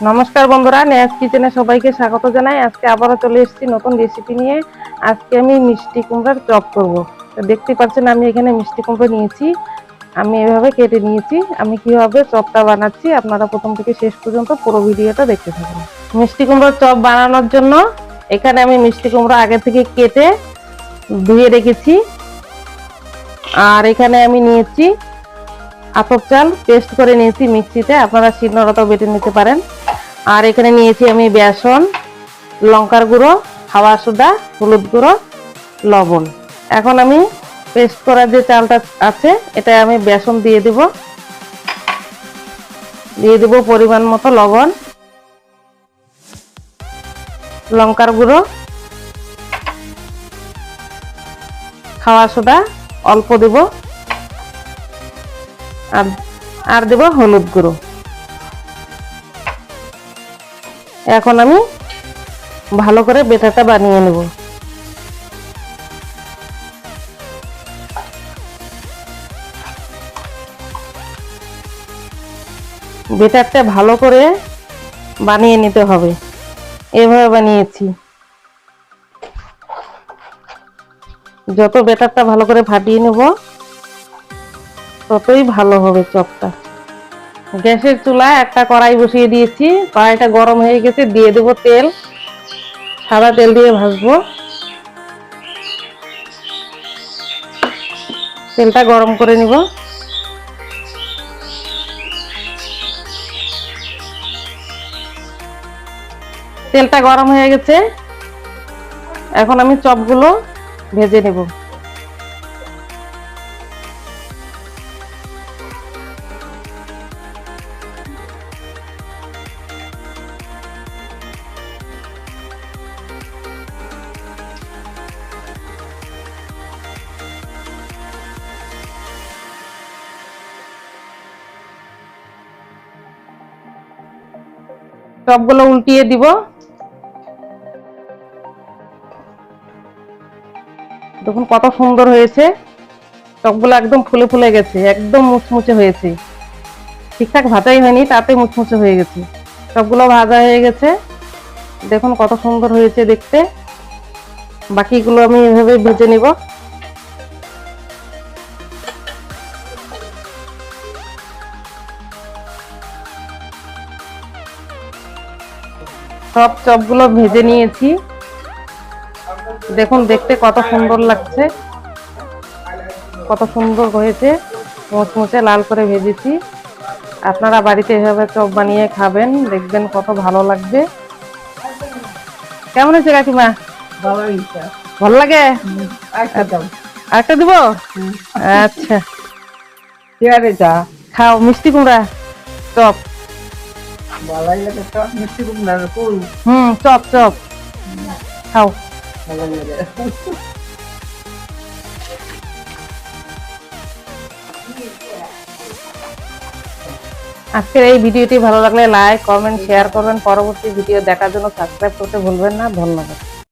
নমস্কার বন্ধুরা, নেয়াজ কিচেনে সবাইকে স্বাগত জানাই। আজকে আবারও চলে এসেছি নতুন রেসিপি নিয়ে। আজকে আমি মিষ্টি কুমড়ার চপ করব। তো দেখতে পাচ্ছেন আমি এখানে মিষ্টি কুমড়া নিয়েছি, আমি এভাবে কেটে নিয়েছি। আমি কিভাবে চপটা বানাচ্ছি আপনারা প্রথম থেকে শেষ পর্যন্ত পুরো ভিডিওটা দেখতে থাকুন। মিষ্টি কুমড়ার চপ বানানোর জন্য এখানে আমি মিষ্টি কুমড়া আগে থেকে কেটে ধুয়ে রেখেছি। আর এখানে আমি নিয়েছি আতপ চাল, পেস্ট করে নিয়েছি মিক্সিতে, আপনারা শিলনোড়াতেও বেটে নিতে পারেন। আর এখানে নিয়েছি আমি বেসন, লঙ্কার গুঁড়ো, খাওয়া সোডা, হলুদ গুঁড়ো, লবণ। এখন আমি পেস্ট করা যে চালটা আছে এটা আমি বেসন দিয়ে দেব পরিমাণ মতো লবণ, লঙ্কার গুঁড়ো, খাওয়া সোডা অল্প দেব, আর দেব হলুদ গুঁড়ো। এখন আমি ভালো করে বেটারটা বানিয়ে নেব। বেটারটা ভালো করে বানিয়ে নিতে হবে, এভাবে বানিয়েছি। যত বেটারটা ভালো করে ফাটিয়ে নেব ততই ভালো হবে চপটা। গ্যাসের চুলায় একটা কড়াই বসিয়ে দিয়েছি, কড়াইটা গরম হয়ে গেছে, দিয়ে দেব তেল। সাদা তেল দিয়ে ভাজবো। তেলটা গরম করে নিব। তেলটা গরম হয়ে গেছে, এখন আমি চপগুলো ভেজে নেব। চপগুলো উল্টিয়ে দিব। দেখুন কত সুন্দর হয়েছে, চপগুলো একদম ফুলে ফুলে গেছে, একদম মুচমুচে হয়েছে। ঠিকঠাক ভাজাই হয়নি, তাতে মুচমুচে হয়ে গেছে। সবগুলো ভাজা হয়ে গেছে, দেখুন কত সুন্দর হয়েছে দেখতে। বাকিগুলো আমি এভাবে ভেজে নিব। সব চপগুলো ভেজে নিয়েছি, দেখুন দেখতে কত সুন্দর লাগছে, কত সুন্দর হয়েছে, মুচমুচে লাল করে ভেজেছি। আপনারা বাড়িতে এভাবে চপ বানিয়ে খাবেন, দেখবেন কত ভালো লাগবে। কেমন হয়েছে কাকিমা? ভালো লাগে? আরেকটা দিব? আচ্ছা, খাও মিষ্টি কুমড়া চপ। চপ চপ খাও। আজকের এই ভিডিওটি ভালো লাগলে লাইক, কমেন্ট, শেয়ার করবেন। পরবর্তী ভিডিও দেখার জন্য সাবস্ক্রাইব করতে ভুলবেন না। ধন্যবাদ।